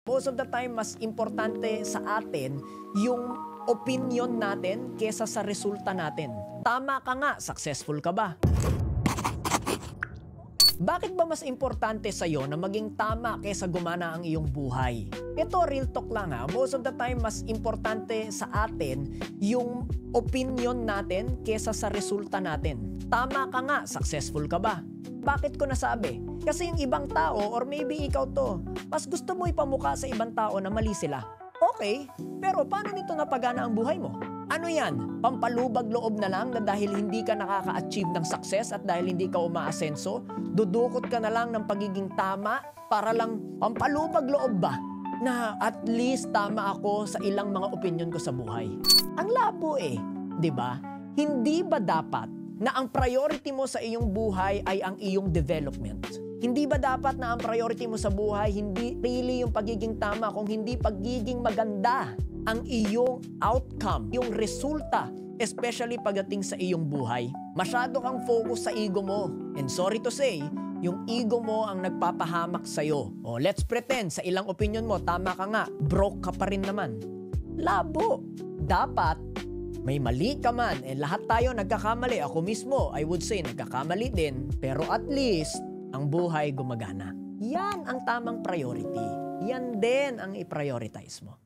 Most of the time, mas importante sa atin yung opinion natin kesa sa resulta natin. Tama ka nga, successful ka ba? Bakit ba mas importante sa'yo na maging tama kesa gumana ang iyong buhay? Ito, real talk lang ha. Most of the time, mas importante sa atin yung opinion natin kesa sa resulta natin. Tama ka nga, successful ka ba? Bakit ko nasabi? Kasi yung ibang tao, or maybe ikaw to, mas gusto mo ipamukha sa ibang tao na mali sila. Okay, pero paano nito napagana ang buhay mo? Ano yan? Pampalubag loob na lang na dahil hindi ka nakaka-achieve ng success at dahil hindi ka umaasenso, dudukot ka na lang ng pagiging tama para lang pampalubag loob ba? Na at least tama ako sa ilang mga opinion ko sa buhay. Ang labo di ba? Hindi ba dapat na ang priority mo sa iyong buhay ay ang iyong development? Hindi ba dapat na ang priority mo sa buhay hindi really yung pagiging tama kung hindi pagiging maganda ang iyong outcome, yung resulta, especially pagdating sa iyong buhay? Masyado kang focus sa ego mo. And sorry to say, yung ego mo ang nagpapahamak sa'yo. O let's pretend, sa ilang opinion mo, tama ka nga, broke ka pa rin naman. Labo. Dapat, may mali ka man, lahat tayo nagkakamali. Ako mismo, I would say, nagkakamali din. Pero at least, ang buhay gumagana. Yan ang tamang priority. Yan din ang i-prioritize mo.